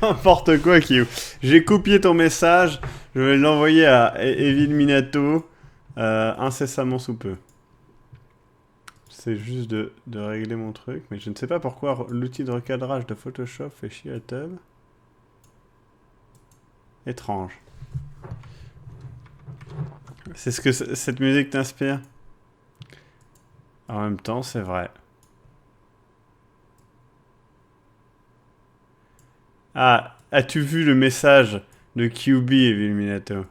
N'importe quoi, Kyo. J'ai copié ton message. Je vais l'envoyer à Evil Minato incessamment sous peu. C'est juste de régler mon truc, mais je ne sais pas pourquoi l'outil de recadrage de Photoshop fait chier à Tub. Étrange. C'est ce que cette musique t'inspire? En même temps, c'est vrai. Ah, as-tu vu le message de QB, Evil Minato?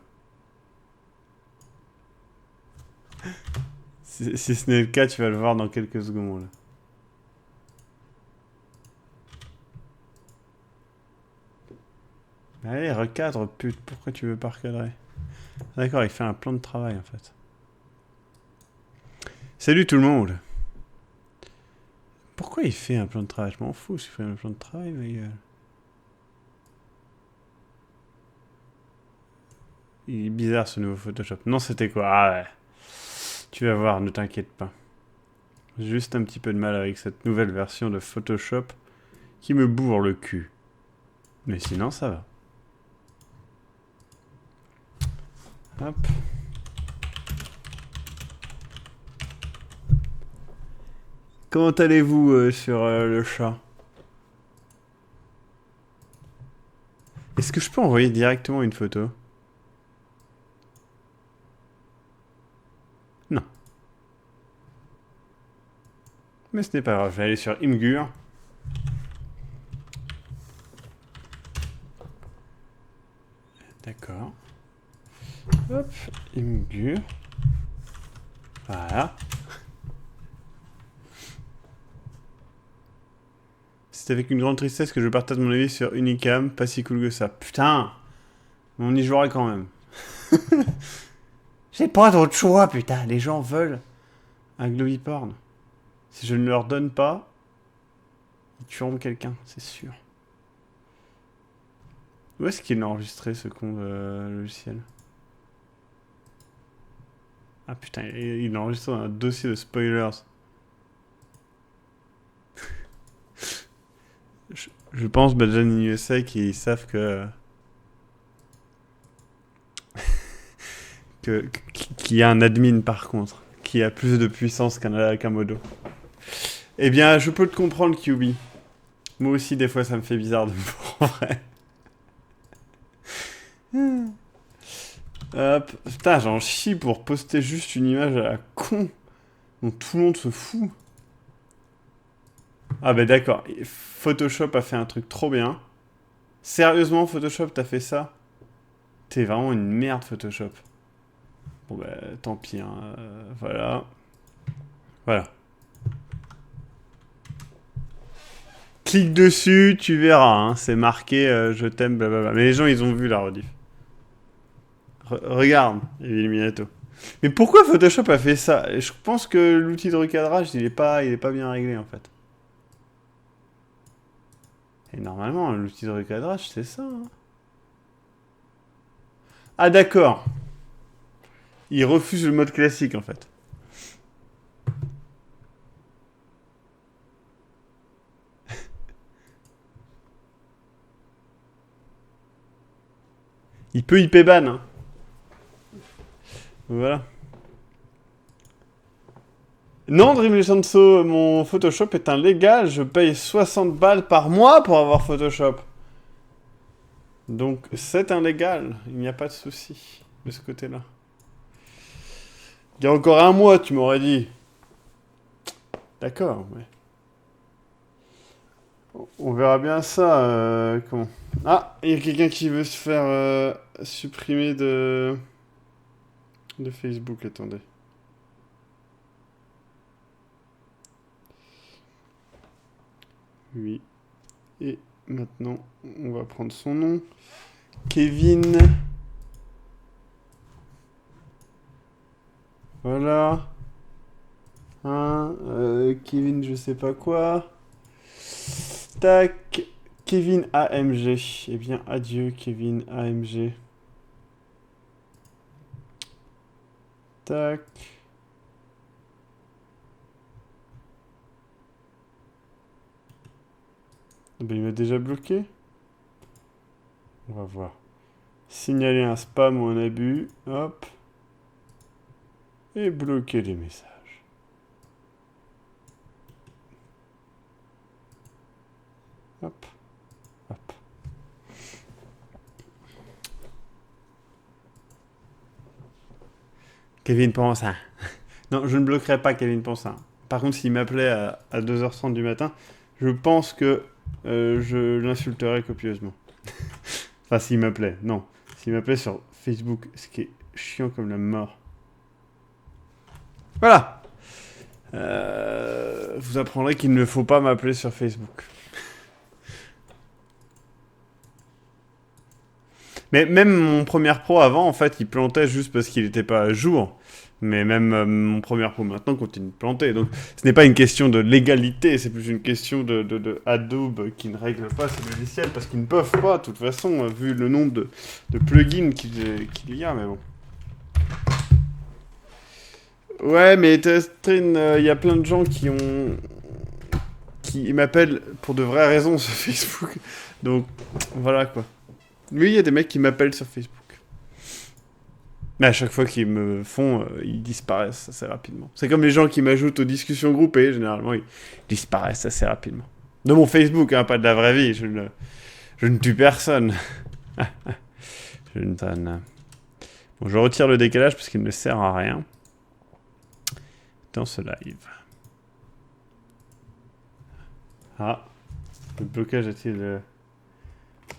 Si ce n'est le cas, tu vas le voir dans quelques secondes. Allez, recadre, pute. Pourquoi tu veux pas recadrer? D'accord, il fait un plan de travail en fait. Salut tout le monde. Pourquoi il fait un plan de travail? Je m'en fous s'il fait un plan de travail, ma gueule. Il est bizarre ce nouveau Photoshop. Non, c'était quoi? Ah ouais. Tu vas voir, ne t'inquiète pas. J'ai juste un petit peu de mal avec cette nouvelle version de Photoshop qui me bourre le cul. Mais sinon, ça va. Hop. Comment allez-vous sur le chat? Est-ce que je peux envoyer directement une photo? Non. Mais ce n'est pas grave, je vais aller sur Imgur. D'accord. Hop, Imgur. Voilà. C'est avec une grande tristesse que je partage mon avis sur Unicam, pas si cool que ça. Putain, on y jouerait quand même. J'ai pas d'autre choix, putain. Les gens veulent un glowy-porn. Si je ne leur donne pas, ils tueront quelqu'un, c'est sûr. Où est-ce qu'il a enregistré ce con de logiciel? Ah putain, il a enregistré un dossier de spoilers. Je pense, Badjan in USA, qu'ils savent qu'il y a un admin par contre, qui a plus de puissance qu'un modo. Eh bien, je peux te comprendre, QB. Moi aussi, des fois, ça me fait bizarre de me voir en vrai. Hop. Putain, j'en chie pour poster juste une image à la con dont tout le monde se fout. Ah bah d'accord, Photoshop a fait un truc trop bien. Sérieusement, Photoshop, t'as fait ça? T'es vraiment une merde, Photoshop. Bon bah, tant pis, hein. Voilà. Voilà. Clique dessus, tu verras, hein. C'est marqué je t'aime, blablabla. Mais les gens, ils ont vu la rediff. Regarde, Illuminato. Mais pourquoi Photoshop a fait ça? Je pense que l'outil de recadrage, il est pas bien réglé en fait. Et normalement, l'outil de recadrage, c'est ça. Hein. Ah d'accord. Il refuse le mode classique en fait. Il peut IP ban. Hein. Voilà. Non, Dream Chanso, mon Photoshop est un légal. Je paye 60 balles par mois pour avoir Photoshop. Donc c'est un légal. Il n'y a pas de souci de ce côté-là. Il y a encore un mois, tu m'aurais dit. D'accord, ouais. On verra bien ça. Comment? Ah, il y a quelqu'un qui veut se faire supprimer de Facebook. Attendez. Oui. Et maintenant, on va prendre son nom. Kevin. Voilà. Hein, Kevin, je sais pas quoi. Tac. Kevin AMG. Eh bien, adieu, Kevin AMG. Tac. Ah ben, il m'a déjà bloqué. On va voir. Signaler un spam ou un abus. Hop. Et bloquer les messages. Hop. Hop. Kevin Pensin. Non, je ne bloquerai pas Kevin Pensin. Par contre, s'il m'appelait à 2h30 du matin, je pense que je l'insulterais copieusement. Enfin, s'il m'appelait. Non. S'il m'appelait sur Facebook, ce qui est chiant comme la mort. Voilà. Vous apprendrez qu'il ne faut pas m'appeler sur Facebook. Mais même mon Premiere Pro avant, en fait, il plantait juste parce qu'il n'était pas à jour. Mais même mon Premiere Pro maintenant continue de planter. Donc ce n'est pas une question de légalité, c'est plus une question de Adobe qui ne règle pas ces logiciels parce qu'ils ne peuvent pas, de toute façon, vu le nombre de plugins qu'il y a, mais bon. Ouais, mais Testrin, il y a plein de gens qui m'appellent pour de vraies raisons sur Facebook. Donc voilà quoi. Oui, il y a des mecs qui m'appellent sur Facebook. Mais à chaque fois qu'ils me font, ils disparaissent assez rapidement. C'est comme les gens qui m'ajoutent aux discussions groupées, généralement, ils disparaissent assez rapidement. De mon Facebook, hein, pas de la vraie vie. Je ne tue personne. Je ne donne. Bon, je retire le décalage parce qu'il ne sert à rien dans ce live. Ah, le blocage a-t-il...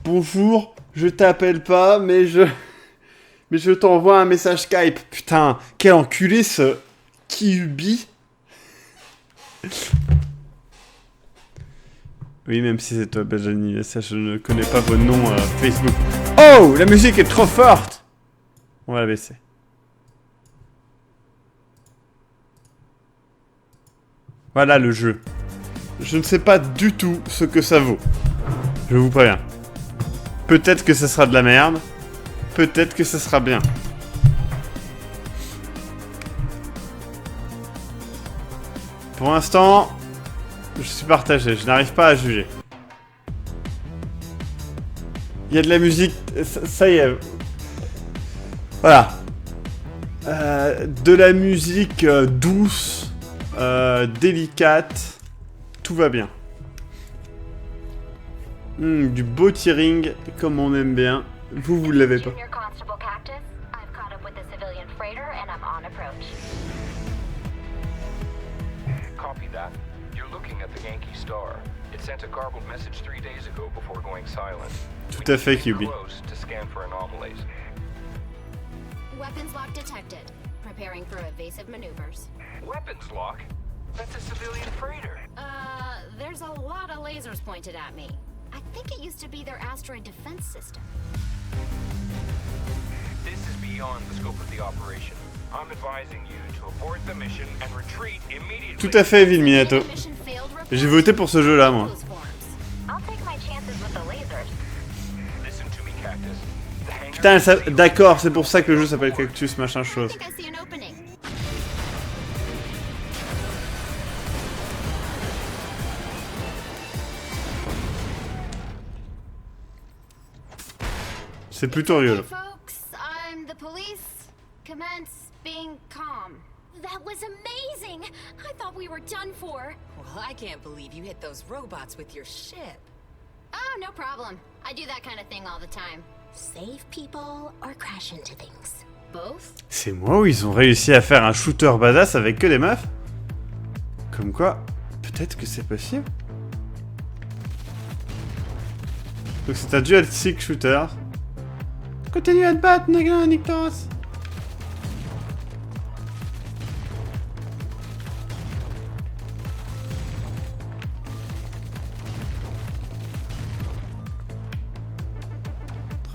Bonjour, je t'appelle pas, mais je t'envoie un message Skype. Putain, quel enculé ce Kyubi. Oui, même si c'est toi, Benjamin, ça, je ne connais pas vos noms Facebook. Oh, la musique est trop forte. On va la baisser. Voilà le jeu. Je ne sais pas du tout ce que ça vaut. Je vous préviens. Peut-être que ça sera de la merde. Peut-être que ça sera bien. Pour l'instant, je suis partagé. Je n'arrive pas à juger. Il y a de la musique. Ça y est. Voilà. De la musique douce, délicate. Tout va bien. Du beau tearing, comme on aime bien. Vous l'avez pas. Copy that. You're looking at the Yankee Star. It sent a garbled message 3 days ago before going silent. Tout à fait, QB. Close to scan for anomalies. Weapons lock detected. Preparing for evasive maneuvers. Weapons lock? That's a civilian freighter. There's a lot of lasers pointed at me. I think it used to be their asteroid defense system. This is beyond the scope of the operation. I'm advising you to abort the mission and retreat immediately. Tout à fait, Evil Minato. J'ai voté pour ce jeu-là, moi. I'll take my chances with the lasers. Listen to me, Cactus. The hangar- Putain, d'accord, c'est pour ça que le jeu s'appelle Cactus, machin I chose. think I see an opening. C'est plutôt rigolo. Hey folks, I'm the police. Commence being calm. That was amazing! I thought we were done for. Well, I can't believe you hit those robots with your ship. Oh, no problem. I do that kind of thing all the time. Save people or crash into things? Both? C'est moi où ils ont réussi à faire un shooter badass avec que des meufs? Comme quoi, peut-être que c'est possible. Donc c'est un dual stick shooter. Continue à te battre, Nictos.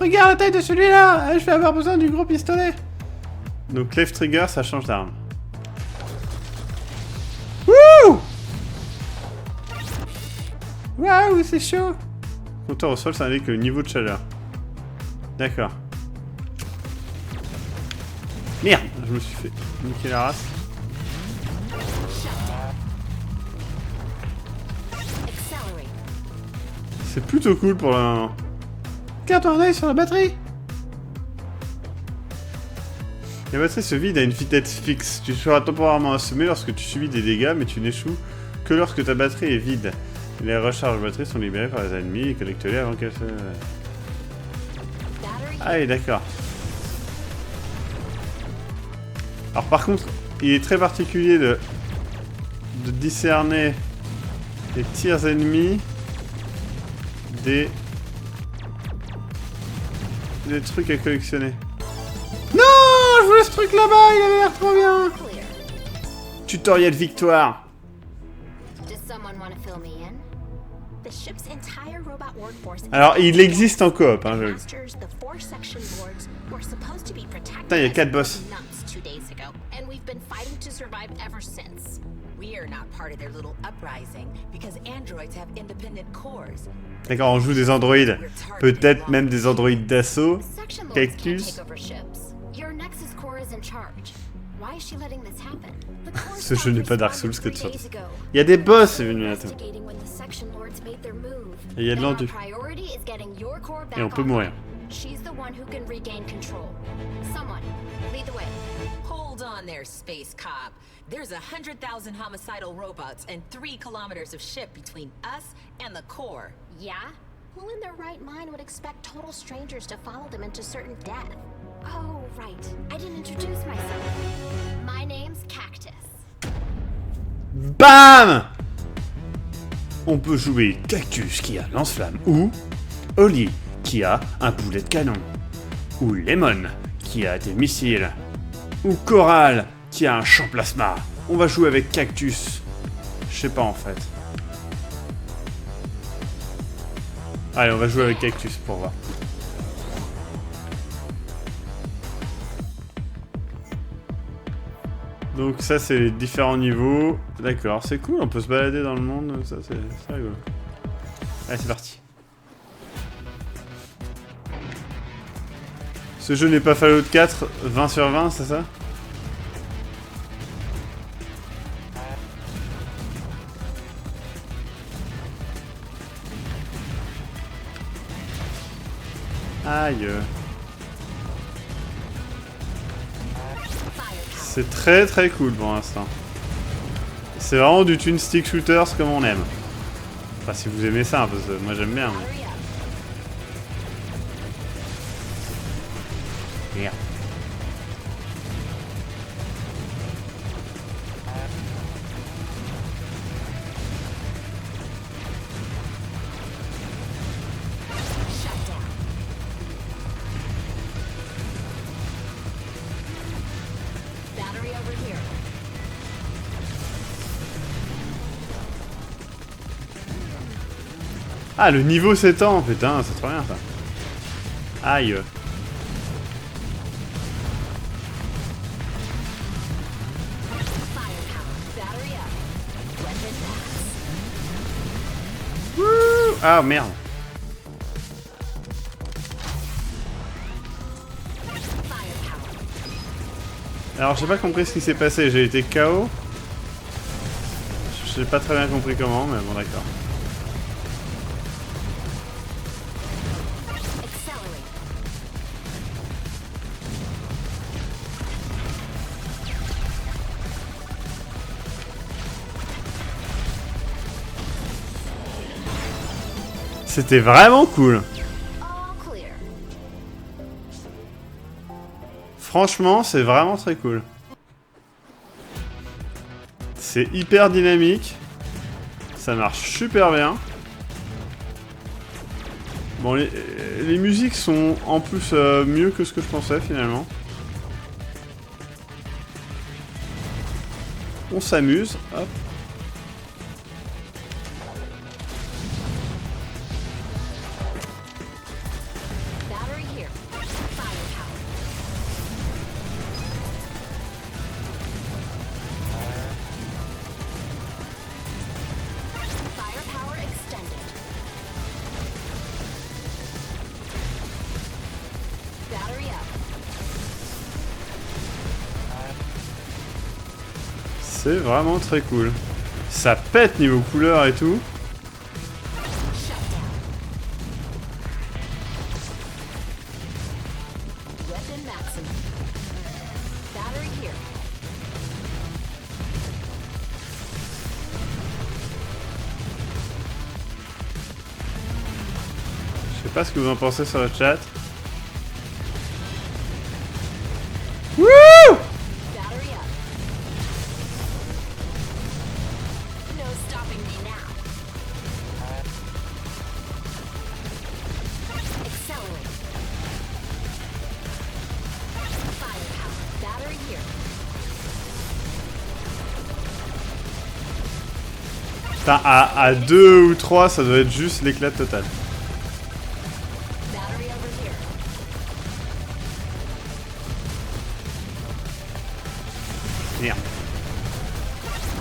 Regarde la taille de celui-là. Je vais avoir besoin du gros pistolet. Donc left trigger, ça change d'arme. Wouh! Waouh, c'est chaud. Compteur au sol, ça indique le niveau de chaleur. D'accord. Merde, je me suis fait niquer la race. Accelerate. C'est plutôt cool pour le moment. Garde un œil sur la batterie. La batterie se vide à une vitesse fixe. Tu seras temporairement assommé lorsque tu subis des dégâts, mais tu n'échoues que lorsque ta batterie est vide. Les recharges de batterie sont libérées par les ennemis et collectées avant qu'elles se... Ah oui, d'accord. Alors par contre, il est très particulier de discerner les tirs ennemis des trucs à collectionner. Non, je voulais ce truc là-bas, il avait l'air trop bien. Clear. Tutoriel victoire. Does someone want to fill me in? The ship's entire robot workforce. Alors, il existe en coop, hein, je... Masters, the 4 section boards were supposed to be protected. Putain, il y a 4 boss. Nuts 2 days ago, and we've been fighting to survive ever since. We are not part of their little uprising because androids have independent cores. D'accord, on joue des androïdes. Peut-être même des androïdes d'assaut. Section lords can't Cactus. take over ships. Your Nexus core is in charge. Why is she letting this happen? The core Ce jeu n'est pas Dark Souls que de stopped sorte. 3 days ago. Il y a des boss, Evilminato. Investigating when the section lords made their move. Et il y a de Then our l'endu. priority is getting your core back Et on peut online. mourir. She's the one who can regain control. Someone, lead the way. Hold on there, space cop. There's 100,000 homicidal robots and 3 kilometers of ship between us and the core. Yeah? Who in their right mind would expect total strangers to follow them into certain death? Oh, right. I didn't introduce myself. My name's Cactus. BAM! On peut jouer Cactus qui a lance-flamme ou Oli qui a un boulet de canon ou Lemon qui a des missiles ou Coral qui a un champ plasma. On va jouer avec Cactus. Je sais pas en fait. Allez, on va jouer avec Cactus pour voir. Donc ça c'est les différents niveaux. D'accord, c'est cool, on peut se balader dans le monde, ça c'est rigolo. Allez, c'est parti. Ce jeu n'est pas Fallout 4, 20 sur 20, c'est ça? Aïe. C'est très très cool pour l'instant. C'est vraiment du twin stick shooters comme on aime. Enfin si vous aimez ça, parce que moi j'aime bien. Mais... Merde. Battery over here. Ah, le niveau s'étend, putain, c'est trop bien ça. Aïe. Battery up. Wouh. Ah merde. Alors j'ai pas compris ce qui s'est passé, j'ai été KO. J'ai pas très bien compris comment, mais bon d'accord. Accelerate. C'était vraiment cool. All clear. Franchement, c'est vraiment très cool. C'est hyper dynamique. Ça marche super bien. Bon, les musiques sont en plus mieux que ce que je pensais finalement. On s'amuse. Hop. Battery here. Firepower. Firepower extended. Battery up. C'est vraiment très cool. Ça pète niveau couleur et tout. Shut down. Weapon maximum. Battery here. Je sais pas ce que vous en pensez sur le chat. Wouh! Battery up. No stopping me now. Accelerate. Firepower. Battery here. Putain, à 2 ou 3, ça doit être juste l'éclat total. Battery over here. Merde.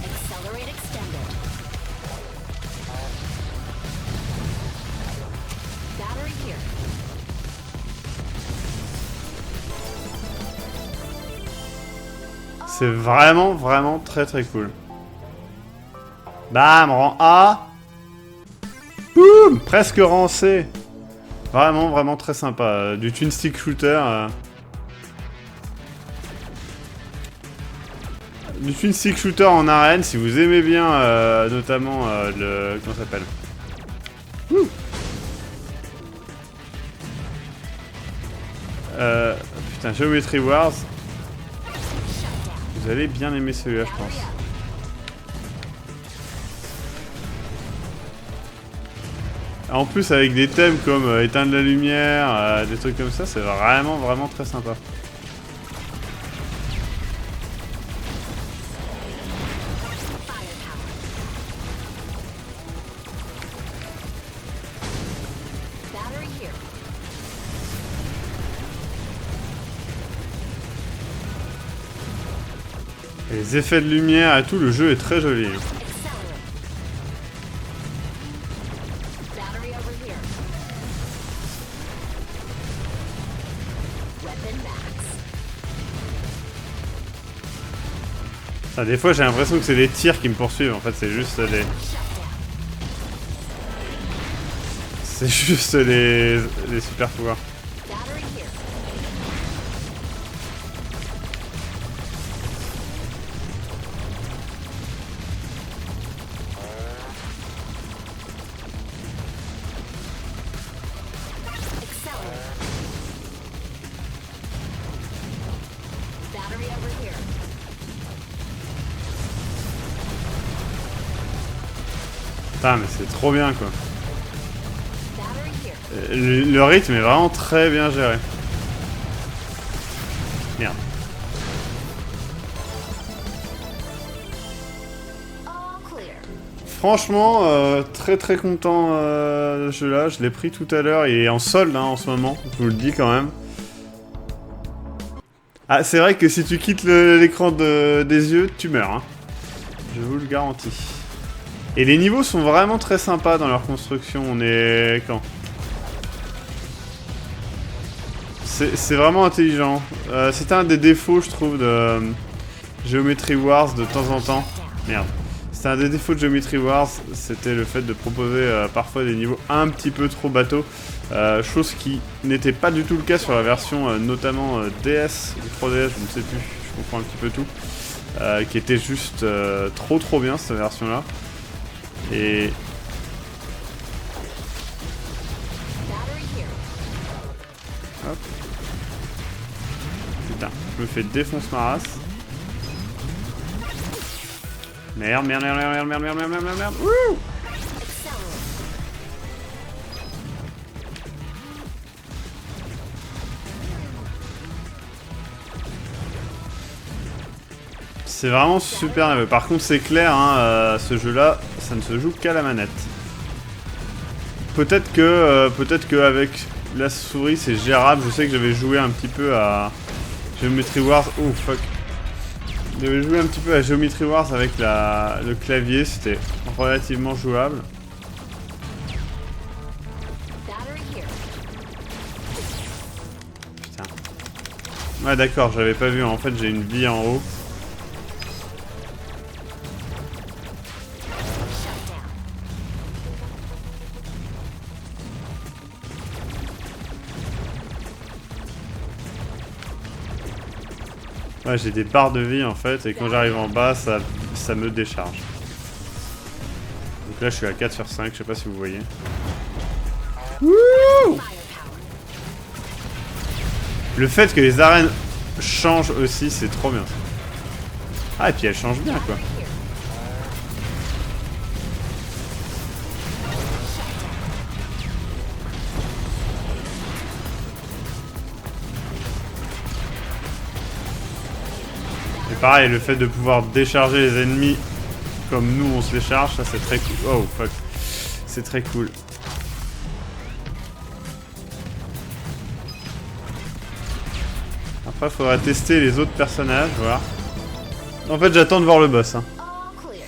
Accelerate extended. Battery here. C'est vraiment, vraiment très très cool. Bam, rang A. Boum, presque rang C. Vraiment, vraiment très sympa. Du twin stick shooter. Du twin stick shooter en arène, si vous aimez bien notamment le... Comment ça s'appelle? Putain, Geometry Wars. Vous allez bien aimer celui-là, je pense. En plus, avec des thèmes comme éteindre la lumière, des trucs comme ça, c'est vraiment, vraiment très sympa. Battery here. Et les effets de lumière et tout, le jeu est très joli. Accelerate. Battery over here. Weapon max. Ah, des fois, j'ai l'impression que c'est des tirs qui me poursuivent. En fait, c'est juste les... Shut down. C'est juste les super pouvoirs. Battery here. Accelerate. Battery over here. Putain, mais c'est trop bien, quoi. Battery here. Le rythme est vraiment très bien géré. Merde. All clear. Franchement, très très content de ce jeu-là. Je l'ai pris tout à l'heure. Il est en solde hein, en ce moment. Je vous le dis quand même. Ah, c'est vrai que si tu quittes l'écran des yeux, tu meurs. Hein. Je vous le garantis. Et les niveaux sont vraiment très sympas dans leur construction. On est... Quand? C'est vraiment intelligent. C'était un des défauts, je trouve, de Geometry Wars de temps en temps. Merde. C'était un des défauts de Geometry Wars, c'était le fait de proposer parfois des niveaux un petit peu trop bateaux. Chose qui n'était pas du tout le cas sur la version notamment DS ou 3DS, je ne sais plus, je comprends un petit peu tout. Qui était juste trop bien cette version là. Et... Battery here. Hop. Putain, je me fais défoncer ma race. Merde. Wouh! Accelerate. C'est vraiment super nerveux. Par contre, c'est clair, hein, ce jeu-là, ça ne se joue qu'à la manette. Peut-être que avec la souris, c'est gérable. Je sais que j'avais joué un petit peu à Geometry Wars. Oh fuck. J'avais joué un petit peu à Geometry Wars avec le clavier. C'était relativement jouable. Battery here. Putain. Ouais, d'accord, j'avais pas vu. En fait, j'ai une vie en haut. Shut down. Ouais, j'ai des barres de vie en fait, et quand j'arrive en bas, ça me décharge. Donc là, je suis à 4 sur 5, je sais pas si vous voyez. Wouh! Le fait que les arènes changent aussi, c'est trop bien. Ah, et puis elles changent bien, quoi. Et pareil, le fait de pouvoir décharger les ennemis comme nous on se les charge, ça c'est très cool. Oh fuck. C'est très cool. Après, il faudra tester les autres personnages, voir. En fait, j'attends de voir le boss. Hein. All clear.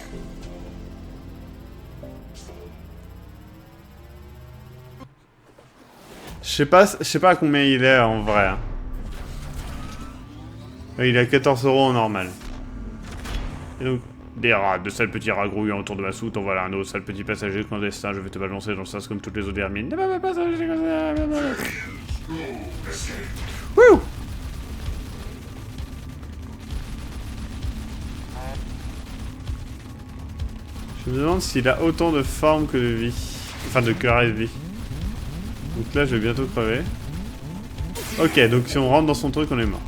Je sais pas à combien il est en vrai. Hein. Il est à 14 € en normal. Et donc, des rats, de sales petits rats grouillants autour de ma soute, en voilà un autre sale petit passager clandestin, je vais te balancer dans le sens comme toutes les autres hermines. Wouh! Je me demande s'il a autant de forme que de vie. Enfin, de cœur et de vie. Donc là, je vais bientôt crever. Ok, donc si on rentre dans son truc, on est mort.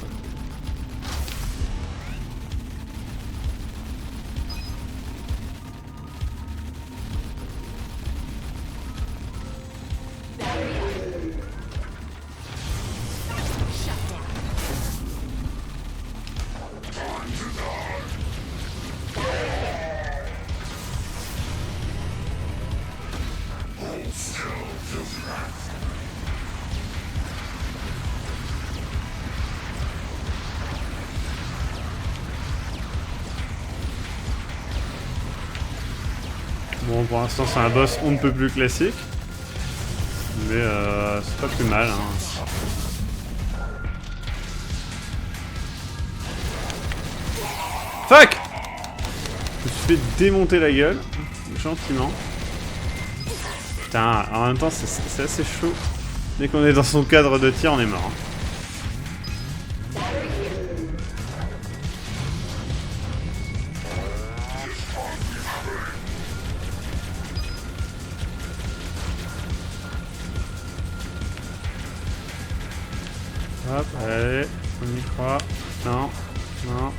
Bon, pour l'instant, c'est un boss on ne peut plus classique. Mais c'est pas plus mal. Hein. Fuck! Je me suis fait démonter la gueule. Gentiment. Putain, en même temps, c'est assez chaud. Dès qu'on est dans son cadre de tir, on est mort. Hein. Hop, allez, on y croit. Non, non.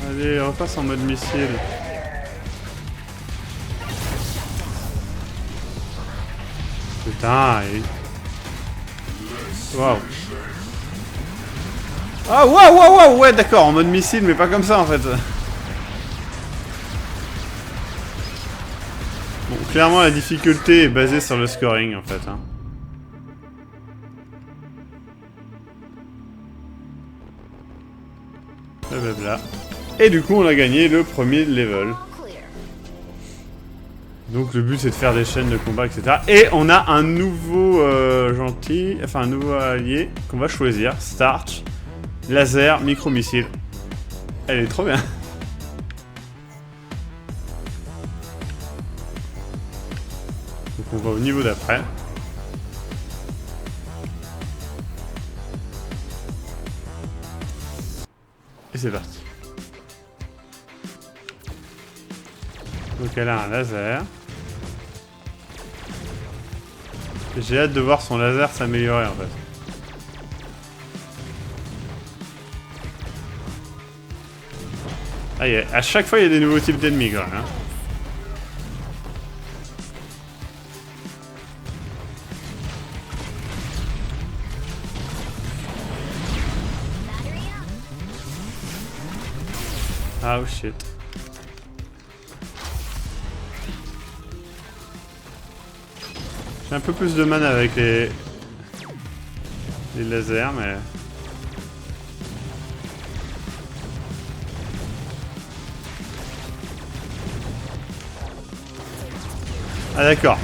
Allez, repasse en mode missile. Putain, et... Waouh. Ah, waouh, waouh, waouh, ouais, d'accord, en mode missile, mais pas comme ça en fait. Bon, clairement, la difficulté est basée sur le scoring en fait. Hein. Blablabla. Et du coup, on a gagné le premier level. All clear. Donc le but c'est de faire des chaînes de combat, etc. Et on a un nouveau gentil, enfin un nouveau allié qu'on va choisir. Starch, laser, micro-missile. Elle est trop bien. Donc on va au niveau d'après. Et c'est parti. Donc elle a un laser. J'ai hâte de voir son laser s'améliorer en fait. Ah, à chaque fois il y a des nouveaux types d'ennemis quand même. Hein. Ah oh shit. J'ai un peu plus de mana avec les lasers, mais... Ah d'accord.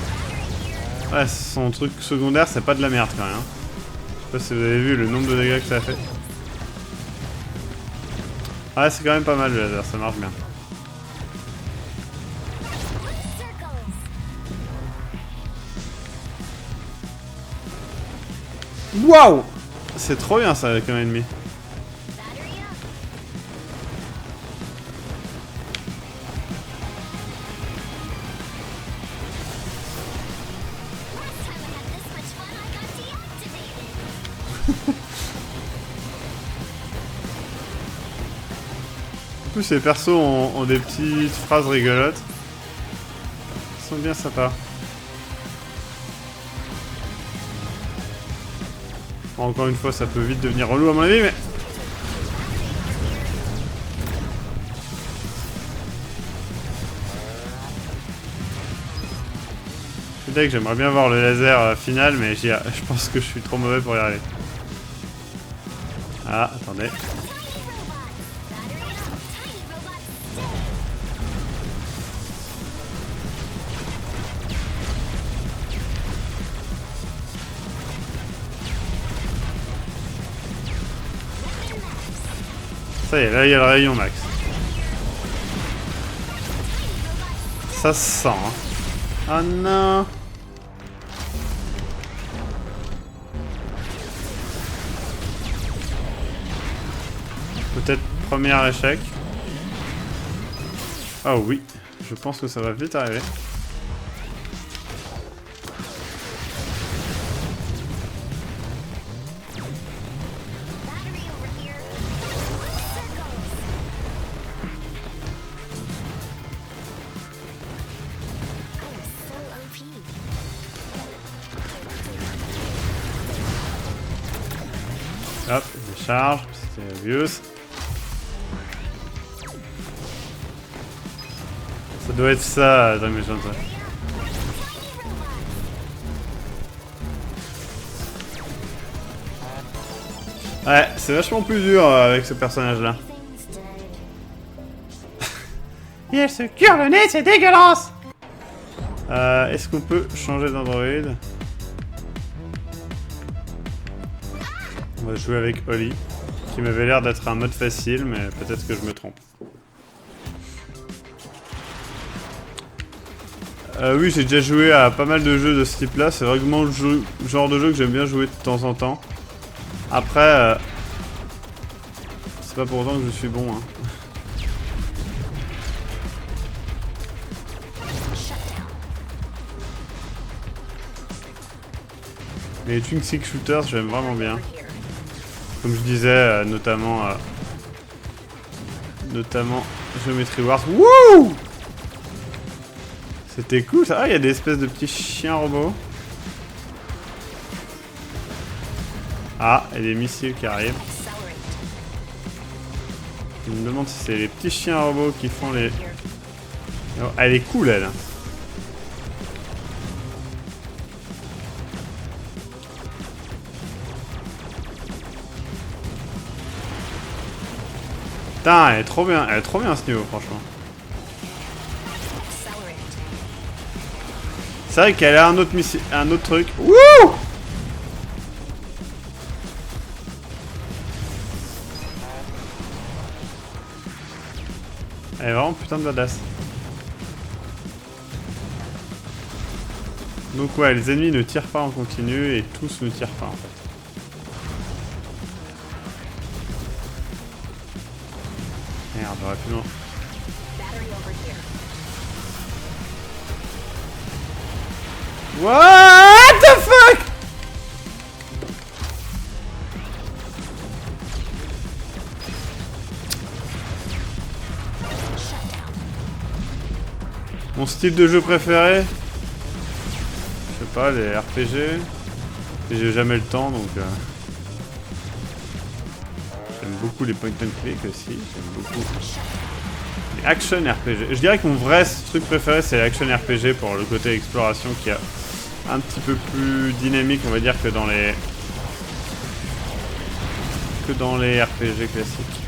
Ouais, son truc secondaire, c'est pas de la merde quand même. Je sais pas si vous avez vu le nombre de dégâts que ça a fait. Ah, c'est quand même pas mal le laser, ça marche bien. Waouh! C'est trop bien ça avec un ennemi. Battery up. Last time I had this much fun, I got deactivated. En plus, les persos ont des petites phrases rigolotes. Ils sont bien sympas. Bon, encore une fois, ça peut vite devenir relou à mon avis, mais... C'est vrai que j'aimerais bien voir le laser final, mais je pense que je suis trop mauvais pour y arriver. Ah, attendez. Ça y est, là il y a le rayon max. Ça se sent, hein. Ah non! Peut-être premier échec. Ah oui, je pense que ça va vite arriver. Battery over here. Circles. I'm so OP. Hop, décharge, c'était obvious. Ça doit être ça, Dream Agent. Ouais, c'est vachement plus dur avec ce personnage-là. Everything's dead. Et elle se cure le nez, c'est dégueulasse! Est-ce qu'on peut changer d'Android? On va jouer avec Holly, qui m'avait l'air d'être un mode facile, mais peut-être que je me trompe. Oui, j'ai déjà joué à pas mal de jeux de ce type-là. C'est vraiment le genre de jeu que j'aime bien jouer de temps en temps. Après, c'est pas pour autant que je suis bon, hein. Mais les Twin Stick Shooters, j'aime vraiment bien. Comme je disais, notamment Geometry Wars. Wouh! C'était cool ça. Ah, il y a des espèces de petits chiens robots. Ah, et des missiles qui arrivent. Je me demande si c'est les petits chiens robots qui font les... Oh, elle est cool, elle. Putain, elle est trop bien à ce niveau, franchement. C'est vrai qu'elle a un autre missile, un autre truc. Wouh! Elle est vraiment putain de badass. Donc ouais, les ennemis ne tirent pas en continu et tous ne tirent pas en fait. Merde, j'aurais pu non. What the fuck? Mon style de jeu préféré? Je sais pas, les RPG. Et j'ai jamais le temps donc... J'aime beaucoup les point and click aussi. J'aime beaucoup les action RPG. Je dirais que mon vrai truc préféré c'est l'action RPG pour le côté exploration qui est un petit peu plus dynamique on va dire que dans les RPG classiques.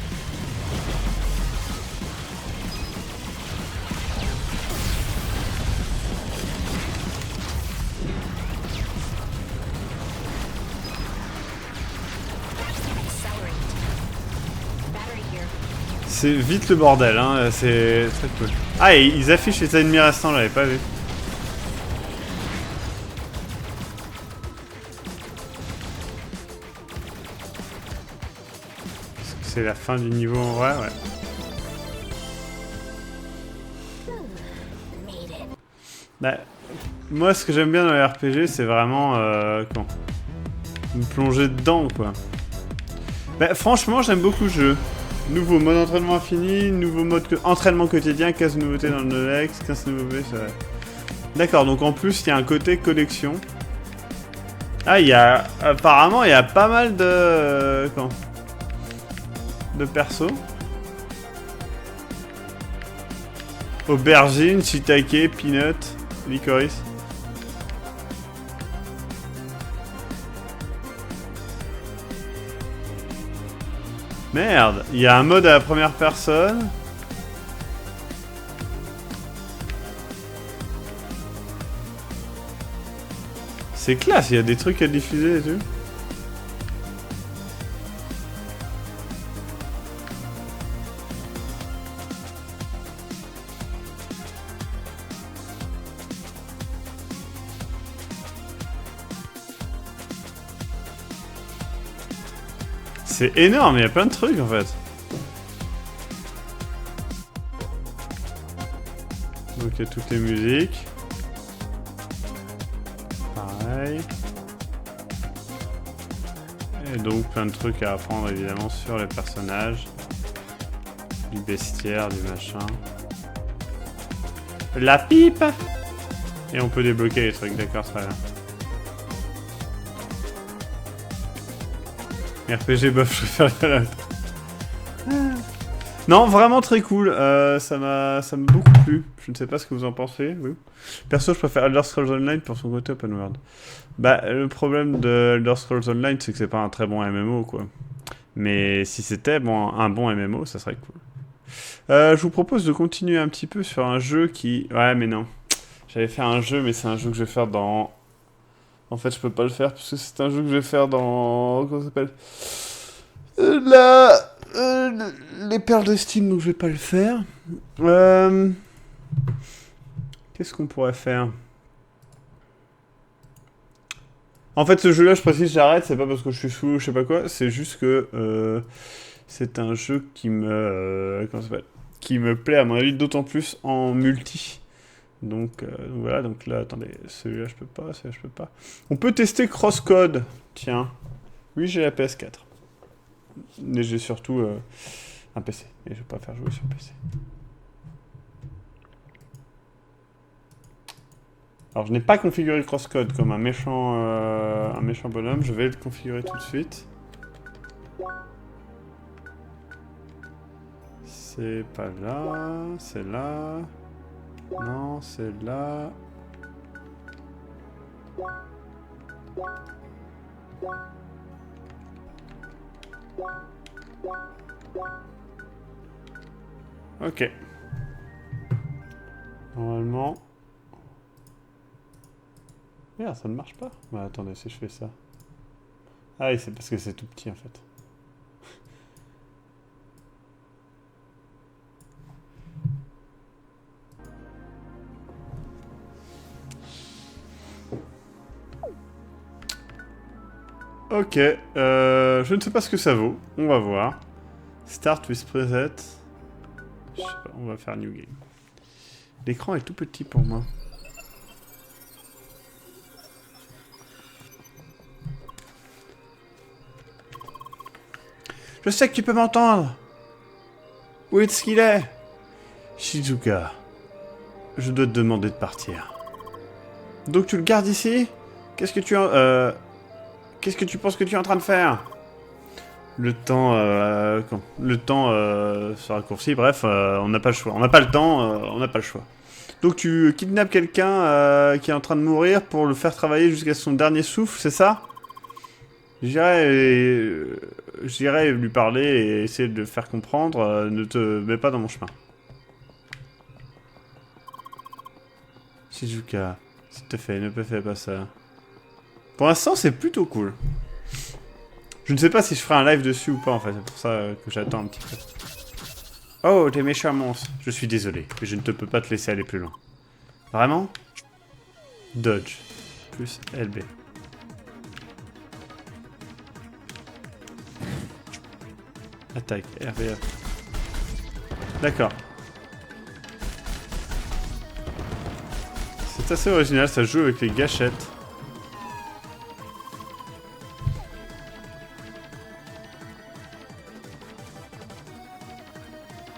C'est vite le bordel, hein, c'est très cool. Ah, et ils affichent les ennemis restants, je l'avais pas vu. c'est la fin du niveau en vrai, ouais. Made it. Bah, moi, ce que j'aime bien dans les RPG, c'est vraiment me plonger dedans, quoi. Bah, franchement, j'aime beaucoup le jeu. Nouveau mode entraînement infini, nouveau mode entraînement quotidien, 15 nouveautés dans le Nolex, 15 nouveautés, ça va. D'accord, donc en plus, il y a un côté collection. Ah, apparemment, il y a pas mal de... de persos. Aubergine, shiitake, peanut, licorice. Merde, il y a un mode à la première personne. C'est classe, il y a des trucs à diffuser et tout. C'est énorme, il y a plein de trucs en fait. Donc il y a toutes les musiques. Pareil. Et donc plein de trucs à apprendre évidemment sur les personnages. Du bestiaire, du machin. La pipe! Et on peut débloquer les trucs, d'accord, très bien. RPG bof, je préfère la l'autre. Non, vraiment très cool. Ça m'a beaucoup plu. Je ne sais pas ce que vous en pensez. Oui. Perso, je préfère Elder Scrolls Online pour son côté open world. Bah, le problème de Elder Scrolls Online, c'est que c'est pas un très bon MMO, quoi. Mais si c'était un bon MMO, ça serait cool. Je vous propose de continuer un petit peu sur un jeu qui... Ouais, mais non. J'avais fait un jeu, mais c'est un jeu que je vais faire dans... En fait, je peux pas le faire, parce que c'est un jeu que je vais faire dans... Comment ça s'appelle les perles de Steam, donc je vais pas le faire. Qu'est-ce qu'on pourrait faire? En fait, ce jeu-là, je précise, j'arrête, c'est pas parce que je suis sous ou je sais pas quoi, c'est juste que c'est un jeu qui me... comment ça s'appelle? Qui me plaît, à mon avis, d'autant plus en multi. Donc voilà, donc là, attendez, celui-là, je peux pas, celui-là, je peux pas. On peut tester Crosscode, tiens. Oui, j'ai la PS4. Mais j'ai surtout un PC, et je vais pas faire jouer sur PC. Alors, je n'ai pas configuré Crosscode comme un méchant bonhomme, je vais le configurer tout de suite. C'est pas là, c'est là... Non, c'est là... Ok. Normalement... Merde, ça ne marche pas. Bah attendez, si je fais ça... Ah oui, c'est parce que c'est tout petit en fait. Ok, je ne sais pas ce que ça vaut. On va voir. Start with preset. Je sais pas, on va faire new game. L'écran est tout petit pour moi. Je sais que tu peux m'entendre. Où est-ce qu'il est? Shizuka, je dois te demander de partir. Donc tu le gardes ici? Qu'est-ce que tu as... Qu'est-ce que tu penses que tu es en train de faire? Le temps se raccourcit, bref, on n'a pas le choix. On n'a pas le temps, on n'a pas le choix. Donc tu kidnappes quelqu'un qui est en train de mourir pour le faire travailler jusqu'à son dernier souffle, c'est ça? J'irai lui parler et essayer de le faire comprendre, ne te mets pas dans mon chemin. Shizuka, s'il te plaît, ne fais pas ça. Pour l'instant, c'est plutôt cool. Je ne sais pas si je ferai un live dessus ou pas, en fait. C'est pour ça que j'attends un petit peu. Oh, t'es méchant monstre. Je suis désolé, mais je ne peux pas te laisser aller plus loin. Vraiment? Dodge. Plus LB. Attaque, RVF. D'accord. C'est assez original, ça joue avec les gâchettes.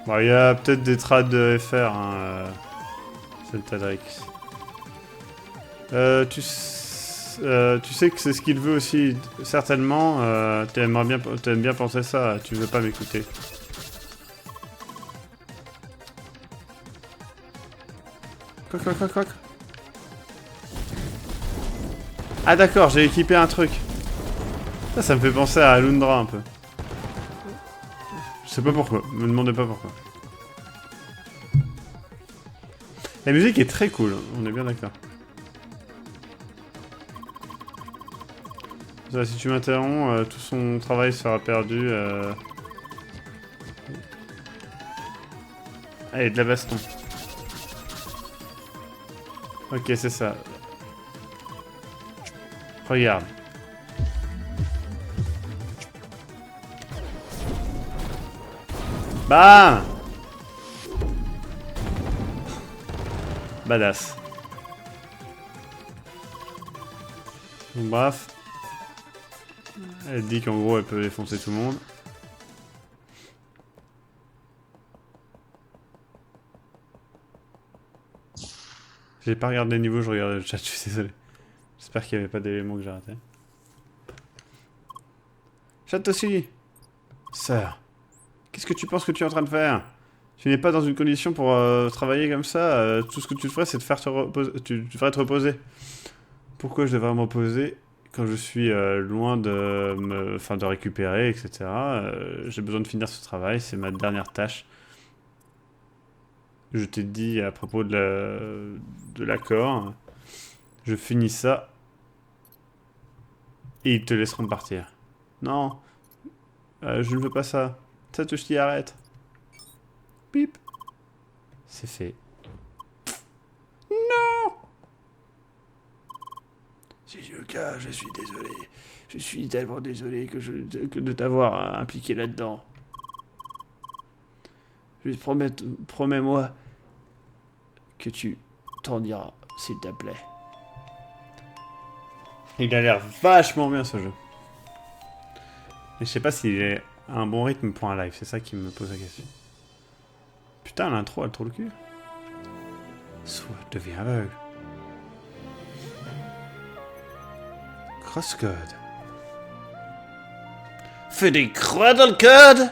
Bon, il y a peut-être des trades de FR, hein, Zeltadrix. Tu sais que c'est ce qu'il veut aussi, certainement. T'aimes bien penser ça, tu veux pas m'écouter. Quoi. Ah d'accord, j'ai équipé un truc. Ça me fait penser à Alundra un peu. Je sais pas pourquoi, me demandez pas pourquoi. La musique est très cool, on est bien d'accord. Si tu m'interromps, tout son travail sera perdu. Allez, de la baston. Ok, c'est ça. Regarde. Bam! Badass. Donc, bref. Elle dit qu'en gros elle peut défoncer tout le monde. J'ai pas regardé les niveaux, je regardais le chat, je suis désolé. J'espère qu'il n'y avait pas d'éléments que j'ai ratés. Chat aussi! Sœur, qu'est-ce que tu penses que tu es en train de faire? Tu n'es pas dans une condition pour travailler comme ça. Tout ce que tu ferais, c'est de faire te reposer. Tu devrais te reposer. Pourquoi je devrais me reposer quand je suis loin de récupérer, etc. J'ai besoin de finir ce travail, c'est ma dernière tâche. Je t'ai dit à propos de l'accord. Je finis ça. Et ils te laisseront partir. Non. Je ne veux pas ça. Satoshi, arrête. Bip. C'est fait. Non. Shizuka, je suis désolé. Je suis tellement désolé que de t'avoir impliqué là-dedans. Promets-moi que tu t'en iras, s'il te plaît. Il a l'air vachement bien ce jeu. Mais je sais pas s'il est un bon rythme pour un live, c'est ça qui me pose la question. Putain, l'intro, elle trouve le cul. Soit devient aveugle. Crosscode. Fais des croix dans le code.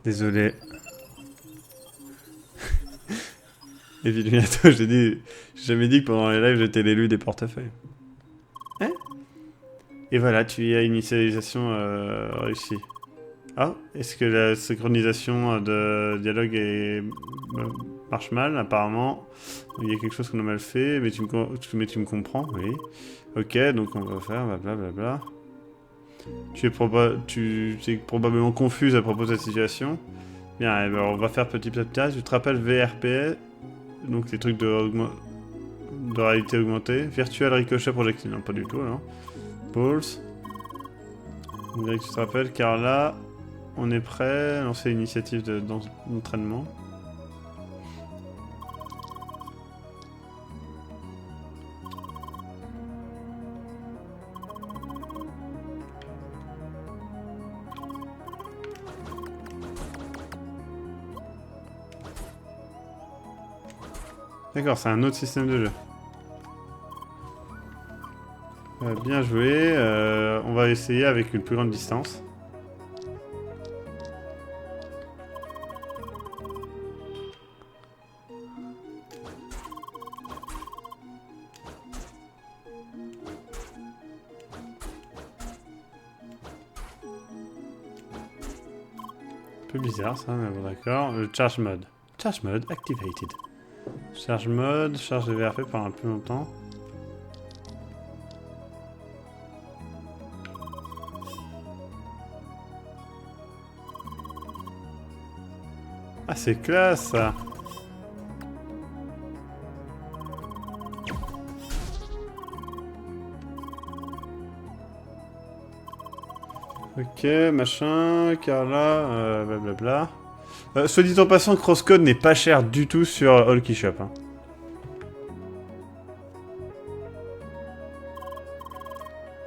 Désolé. Évidemment, j'ai jamais dit que pendant les lives j'étais l'élu des portefeuilles. Hein? Et voilà, tu as une initialisation réussie. Ah, est-ce que la synchronisation de dialogue marche mal? Apparemment, il y a quelque chose qu'on a mal fait, mais tu me comprends, oui. Ok, donc on va faire blablabla. Tu es probablement confuse à propos de cette situation. Bien, eh ben, on va faire petit à petit. Tu te rappelles VRP, donc les trucs de réalité augmentée. Virtual Ricochet Projectile, non pas du tout, alors. Pulse. On dirait que tu te rappelles, car là, on est prêt à lancer l'initiative d'entraînement. D'accord, c'est un autre système de jeu. Bien joué. On va essayer avec une plus grande distance. Un peu bizarre ça, mais bon d'accord. Le charge mode. Charge mode activated. Charge mode, charge de VRP pendant un peu longtemps. Ah, c'est classe ça! Ok, machin, Carla, blablabla. Soit dit en passant, Crosscode n'est pas cher du tout sur Hulky Shop. Hein.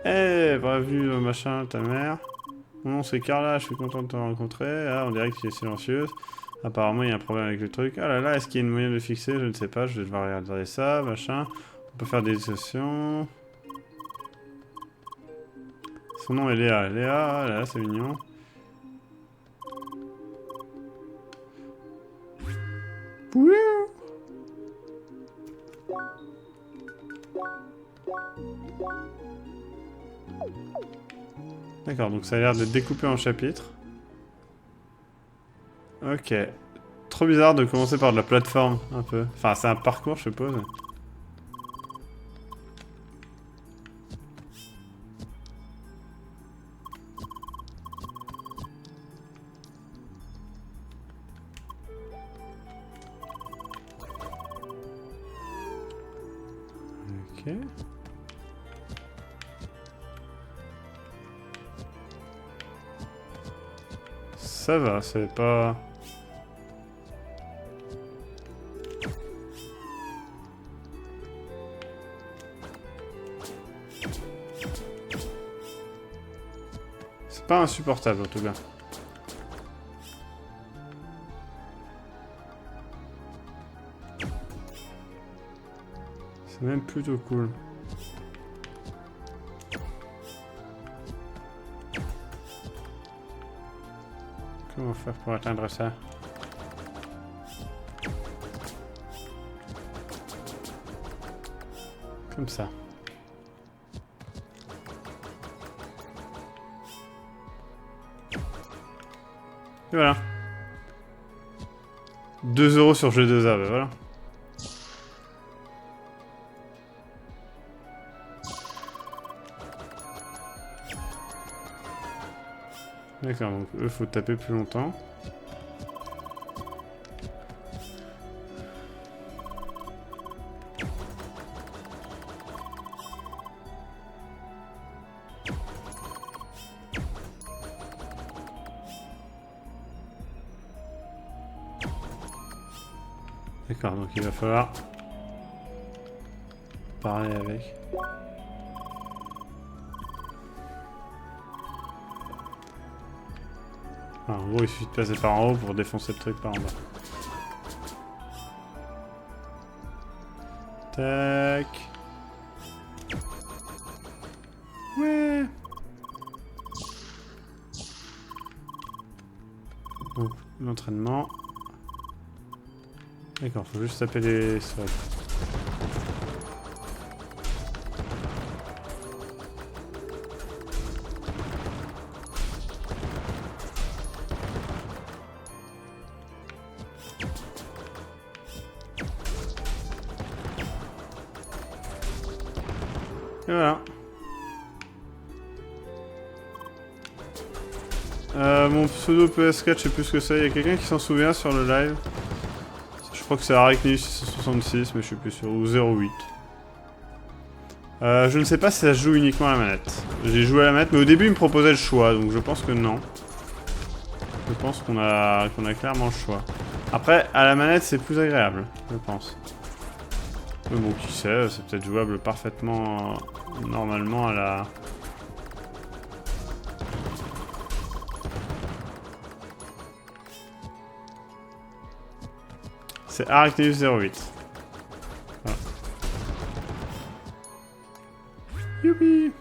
Eh, bienvenue, machin, ta mère. Mon nom c'est Carla, je suis content de te rencontrer. Ah, on dirait que tu es silencieuse. Apparemment, il y a un problème avec le truc. Ah là là, est-ce qu'il y a une moyen de le fixer? Je ne sais pas, je vais devoir regarder ça, machin. On peut faire des associations. Son nom est Léa. Léa, ah là là, c'est mignon. D'accord, donc ça a l'air d'être découpé en chapitres. Ok. Trop bizarre de commencer par de la plateforme, un peu. Enfin, c'est un parcours, je suppose. Ok. Ça va, c'est pas... C'est pas insupportable en tout cas. C'est même plutôt cool. Comment faire pour atteindre ça? Comme ça. Et voilà. 2 € sur G2A, bah voilà. D'accord, donc eux, faut taper plus longtemps. D'accord, donc il va falloir parler avec. Enfin, en gros, il suffit de passer par en haut pour défoncer le truc par en bas. Tac. Ouais. Donc, l'entraînement. D'accord, faut juste taper les sols. Et voilà. Mon pseudo PS4, je sais plus ce que c'est. Il y a quelqu'un qui s'en souvient sur le live? Je crois que c'est Arachneus 666, mais je suis plus sûr. Ou 08. Je ne sais pas si ça se joue uniquement à la manette. J'ai joué à la manette, mais au début il me proposait le choix, donc je pense que non. Je pense qu'on a clairement le choix. Après, à la manette c'est plus agréable, je pense. Mais bon, qui sait, c'est peut-être jouable parfaitement normalement à la... C'est Arachneus 08. Voilà. Youpi!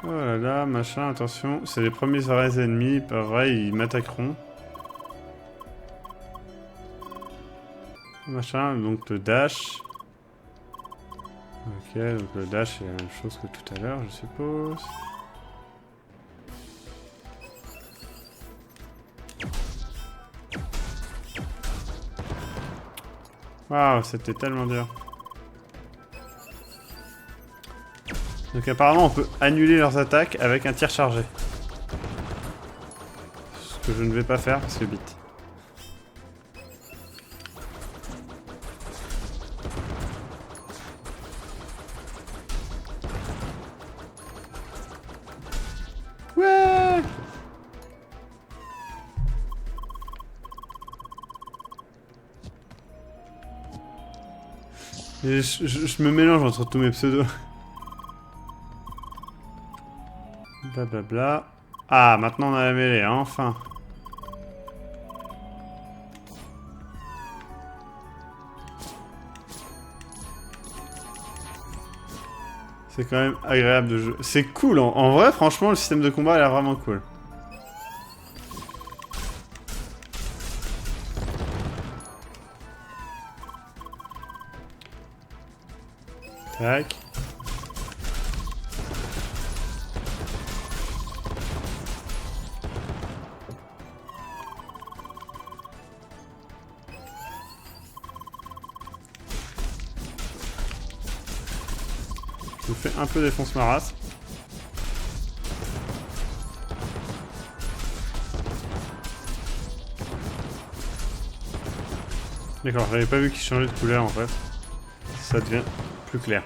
Oh là là, machin, attention, c'est les premiers vrais ennemis, pas vrai, ils m'attaqueront. Machin, donc le dash. Ok, donc le dash c'est la même chose que tout à l'heure, je suppose. Waouh, c'était tellement dur. Donc apparemment on peut annuler leurs attaques avec un tir chargé. Ce que je ne vais pas faire parce que bite. Et je me mélange entre tous mes pseudos. Blablabla. Ah, maintenant on a la mêlée, hein, enfin. C'est quand même agréable de jouer. C'est cool, en vrai, franchement, le système de combat a l'air vraiment cool. Tac. Je vous fais un peu défonce ma race. D'accord, j'avais pas vu qu'il changeait de couleur en fait. Ça devient plus clair.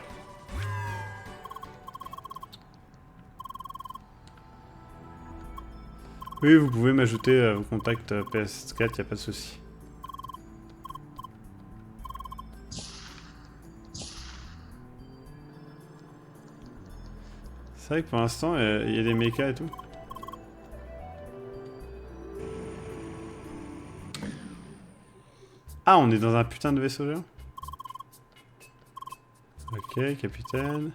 Oui, vous pouvez m'ajouter vos contacts PS4, y a pas de souci. C'est vrai que pour l'instant, il y a des mechas et tout. Ah, on est dans un putain de vaisseau géant. Ok, capitaine.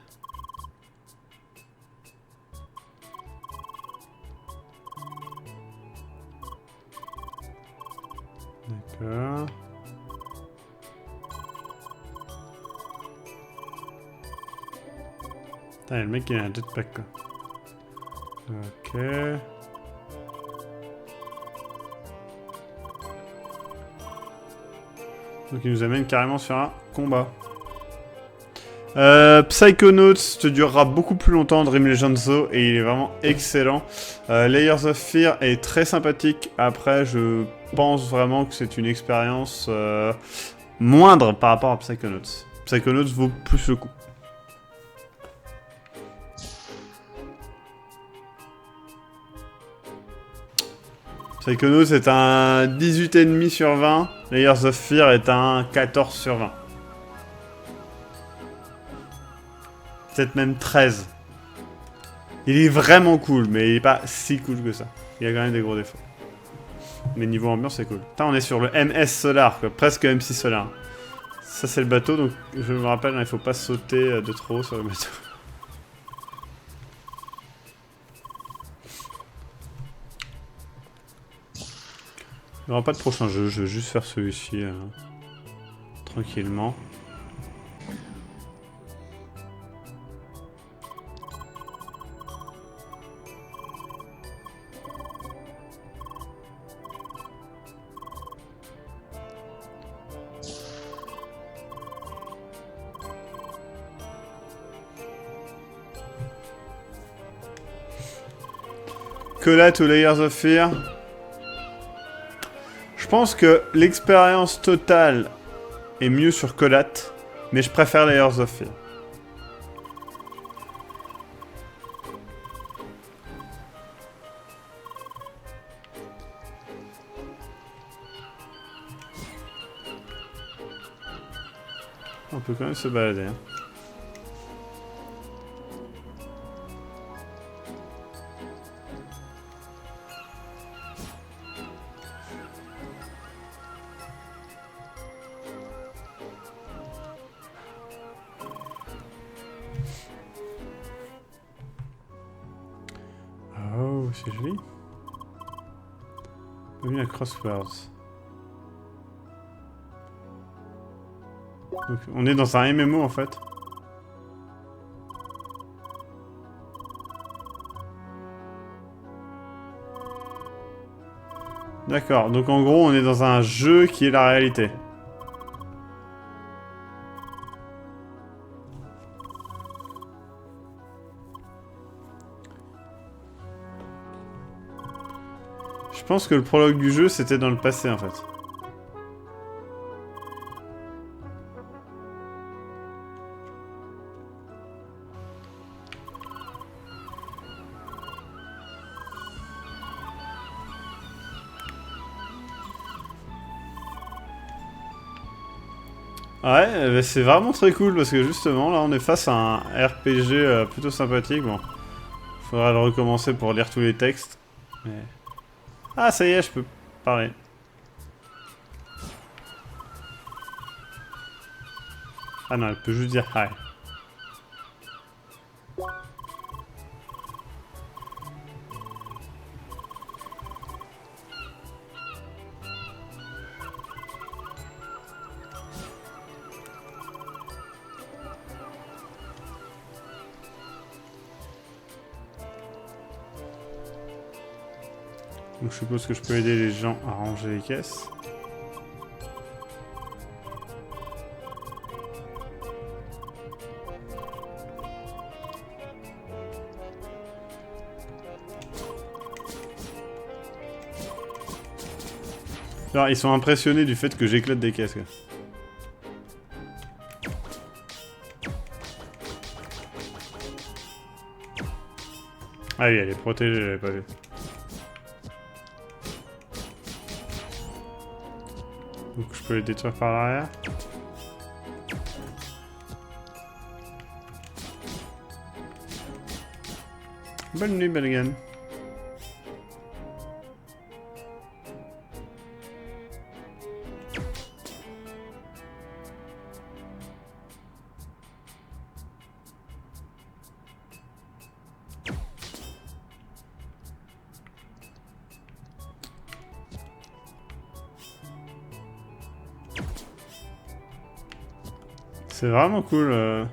D'accord. Putain, le mec il a un jetpack quoi. Ok. Donc il nous amène carrément sur un combat. Psychonauts te durera beaucoup plus longtemps, Dream Legends, et il est vraiment excellent. Layers of Fear est très sympathique. Après, je pense vraiment que c'est une expérience moindre par rapport à Psychonauts. Psychonauts vaut plus le coup. Psychonauts est un 18,5 sur 20. Layers of Fear est un 14 sur 20. Peut-être même 13. Il est vraiment cool, mais il est pas si cool que ça. Il a quand même des gros défauts. Mais niveau ambiance, c'est cool. Putain, on est sur le MS Solar, quoi. Presque M6 Solar. Ça, c'est le bateau, donc je me rappelle, il faut pas sauter de trop sur le bateau. Il n'y aura pas de prochain jeu, je vais juste faire celui-ci tranquillement. Collat ou Layers of Fear. Je pense que l'expérience totale est mieux sur Collat, mais je préfère Layers of Fear. On peut quand même se balader. Hein. Oh, c'est joli. Oui, à Crosswords. Donc, on est dans un MMO en fait. D'accord, donc en gros on est dans un jeu qui est la réalité. Je pense que le prologue du jeu c'était dans le passé en fait. Ouais, bah, c'est vraiment très cool parce que justement là on est face à un RPG plutôt sympathique. Bon, faudra le recommencer pour lire tous les textes. Mais... Ah ça y est, je peux parler. Ah non, elle peut juste dire hi. Donc je suppose que je peux aider les gens à ranger les caisses. Alors, ils sont impressionnés du fait que j'éclate des caisses. Quoi. Ah oui, elle est protégée, je l'avais pas vu. Donc je peux les détruire par l'arrière. Bonne nuit, Belgan. C'est vraiment cool. Le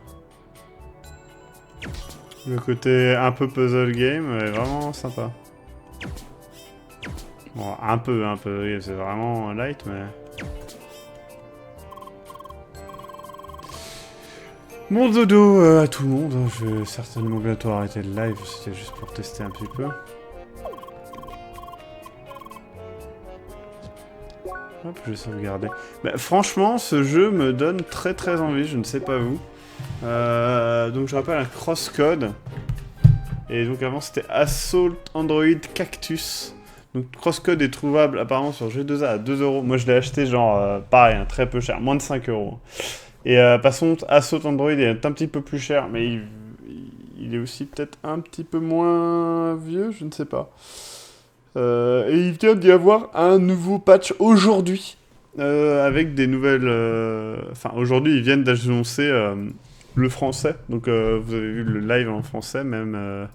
côté un peu puzzle game est vraiment sympa. Bon, un peu, oui, c'est vraiment light, mais... Bon dodo à tout le monde. Je vais certainement bientôt arrêter le live, c'était juste pour tester un petit peu. Hop, je vais sauvegarder. Bah, franchement, ce jeu me donne très envie, je ne sais pas vous. Donc je rappelle un crosscode. Et donc avant c'était Assault Android Cactus. Donc crosscode est trouvable apparemment sur G2A à 2€. Moi je l'ai acheté genre pareil, hein, très peu cher, moins de 5€. Et par contre Assault Android est un petit peu plus cher, mais il est aussi peut-être un petit peu moins vieux, je ne sais pas. Et il vient d'y avoir un nouveau patch aujourd'hui. Avec des nouvelles... Enfin, aujourd'hui, ils viennent d'annoncer le français. Donc, vous avez vu le live en français, même...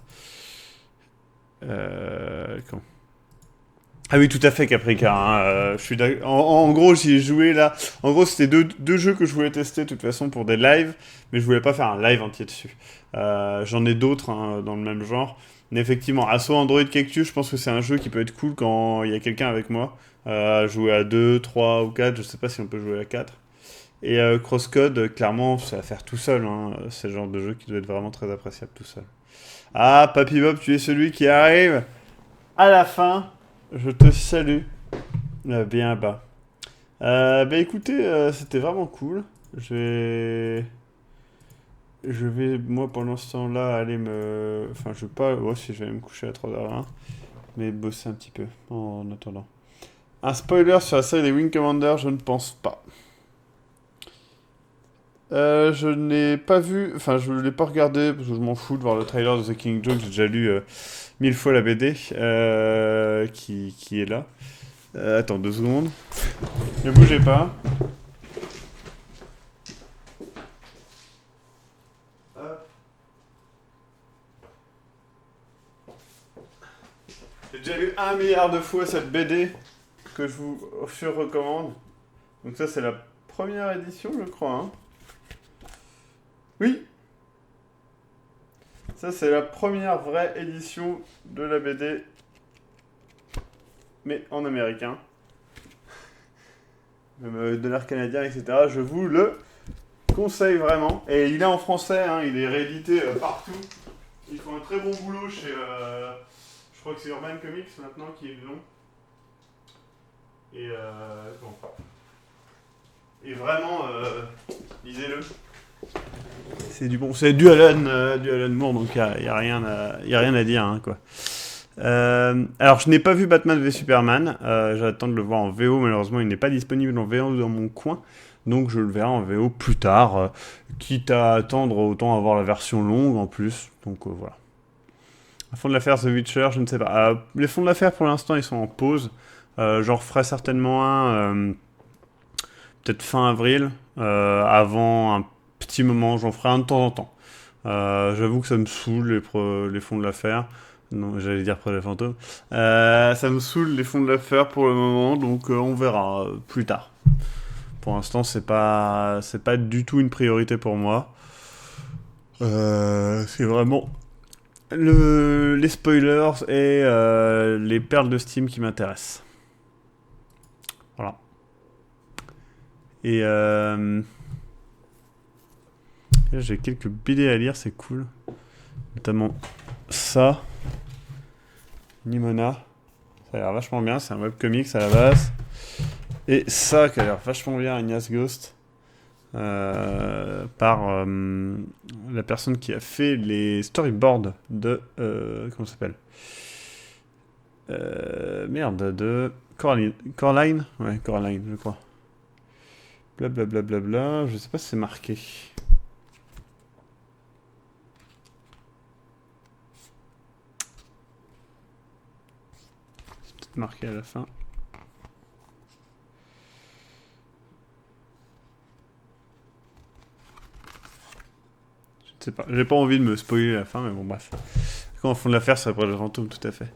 Quand Ah oui, tout à fait, Caprica. Hein, je suis en gros, j'y ai joué là. En gros, c'était deux jeux que je voulais tester de toute façon pour des lives, mais je voulais pas faire un live entier dessus. J'en ai d'autres hein, dans le même genre. Mais effectivement, Assault Android Cactus, je pense que c'est un jeu qui peut être cool quand il y a quelqu'un avec moi. Jouer à 2, 3 ou 4, je sais pas si on peut jouer à 4. Et Crosscode, clairement, c'est à faire tout seul. Hein. C'est le genre de jeu qui doit être vraiment très appréciable tout seul. Ah, Papy Bob, tu es celui qui arrive à la fin. Je te salue. Bien bas. Bah écoutez, c'était vraiment cool. Je vais, moi, pendant ce temps-là, aller me... Enfin, je vais pas... Ouais, si je vais aller me coucher à 3h01. Mais bosser un petit peu, en attendant. Un spoiler sur la série des Wing Commander, je ne pense pas. Je n'ai pas vu... Enfin, je ne l'ai pas regardé, parce que je m'en fous de voir le trailer de The Killing Joke. J'ai déjà lu 1000 fois la BD qui est là. Attends, 2 secondes. Ne bougez pas. J'ai déjà lu 1 milliard de fois cette BD que je vous recommande. Donc ça, c'est la première édition, je crois. Hein. Oui. Ça, c'est la première vraie édition de la BD. Mais en américain. $$ canadien, etc. Je vous le conseille vraiment. Et il est en français, hein, il est réédité partout. Ils font un très bon boulot chez... je crois que c'est Urban Comics maintenant qui est le nom. Et bon. Et vraiment, lisez-le. C'est du bon. C'est du Alan Moore, donc il n'y a rien à dire, hein, quoi. Alors, je n'ai pas vu Batman v Superman. J'attends de le voir en VO. Malheureusement, il n'est pas disponible en VO dans mon coin. Donc je le verrai en VO plus tard, quitte à attendre, autant avoir la version longue en plus. Donc voilà. Un fond de l'affaire The Witcher, je ne sais pas. Les fonds de l'affaire pour l'instant ils sont en pause. J'en referai certainement un peut-être fin avril, avant un petit moment, j'en ferai un de temps en temps. J'avoue que ça me saoule les fonds de l'affaire. Non, j'allais dire Projet Fantôme. Ça me saoule les fonds de l'affaire pour le moment, donc on verra plus tard. Pour l'instant, c'est pas du tout une priorité pour moi. C'est vraiment les spoilers et les perles de Steam qui m'intéressent. Voilà. Et j'ai quelques BD à lire, c'est cool. Notamment ça. Nimona. Ça a l'air vachement bien, c'est un webcomics à la base. Et ça qui a l'air vachement bien, Ignace Ghost. Par la personne qui a fait les storyboards de... comment ça s'appelle de Coraline. Ouais, Coraline, je crois. Blablabla, bla bla bla, je sais pas si c'est marqué. C'est peut-être marqué à la fin. Je ne sais pas, j'ai pas envie de me spoiler la fin, mais bon, bref. Quand on fond de l'affaire, ça va le fantôme, tout à fait.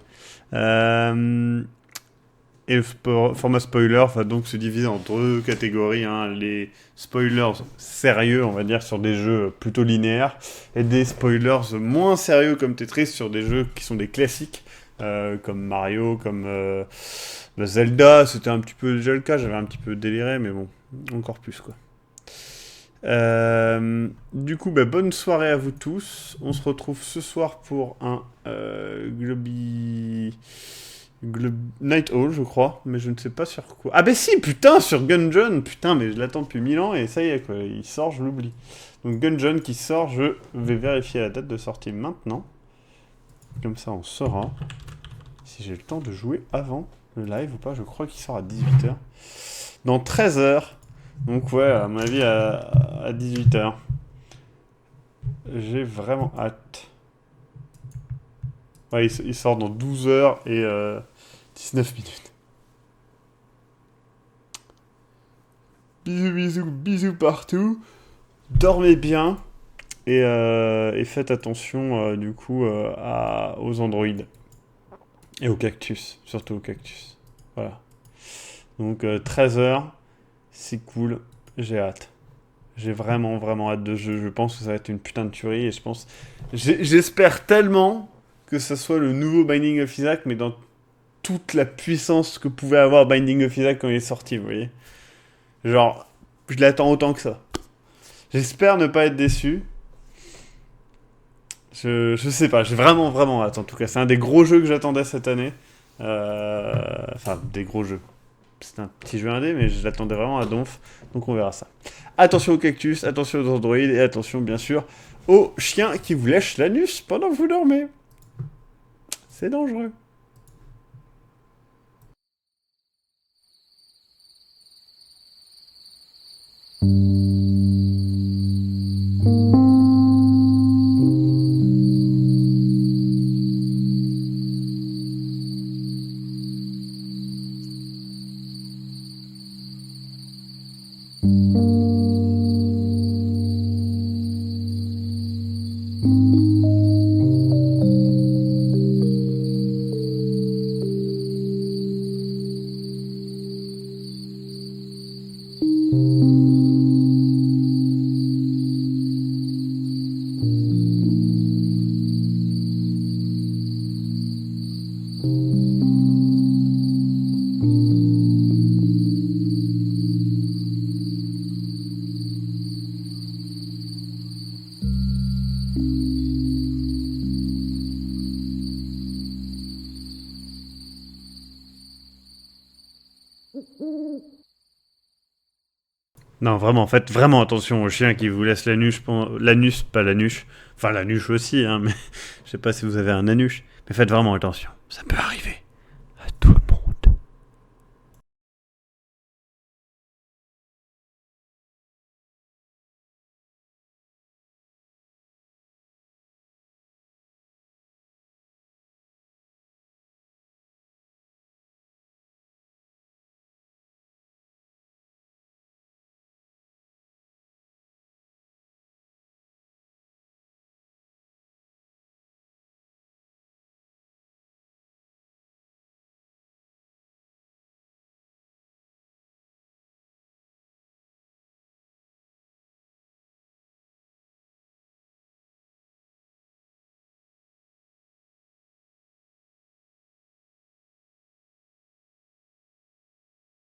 Et le format spoiler va donc se diviser en deux catégories, hein. Les spoilers sérieux, on va dire, sur des jeux plutôt linéaires, et des spoilers moins sérieux comme Tetris sur des jeux qui sont des classiques, comme Mario, comme Zelda. C'était un petit peu déjà le cas, j'avais un petit peu déliré, mais bon, encore plus quoi. Du coup, bonne soirée à vous tous. On se retrouve ce soir pour un Night Hall, je crois, mais je ne sais pas sur quoi. Ah si, putain, sur Gungeon. Putain, mais je l'attends depuis 1000 ans et ça y est, quoi. Il sort, je l'oublie. Donc Gungeon qui sort, je vais vérifier la date de sortie maintenant. Comme ça, on saura si j'ai le temps de jouer avant le live ou pas. Je crois qu'il sort à 18h. Dans 13h. Donc ouais, à mon avis, à 18h. J'ai vraiment hâte. Ouais, il sort dans 12h et 19 minutes. Bisous, bisous, bisous partout. Dormez bien. Et faites attention, du coup, aux androïdes. Et aux cactus. Surtout aux cactus. Voilà. Donc, 13h. C'est cool. J'ai hâte. J'ai vraiment, vraiment hâte de ce jeu. Je pense que ça va être une putain de tuerie. Et j'espère tellement que ça soit le nouveau Binding of Isaac, mais dans toute la puissance que pouvait avoir Binding of Isaac quand il est sorti, vous voyez. Genre, je l'attends autant que ça. J'espère ne pas être déçu. Je sais pas, j'ai vraiment, vraiment hâte en tout cas. C'est un des gros jeux que j'attendais cette année. Enfin, des gros jeux. C'est un petit jeu indé, mais je l'attendais vraiment à donf. Donc on verra ça. Attention aux cactus, attention aux androïdes, et attention bien sûr aux chiens qui vous lèchent l'anus pendant que vous dormez. C'est dangereux. Non, vraiment, faites vraiment attention aux chiens qui vous laissent l'anus, pas l'anus. Enfin, l'anus aussi, hein, mais je sais pas si vous avez un anus. Mais faites vraiment attention, ça peut arriver.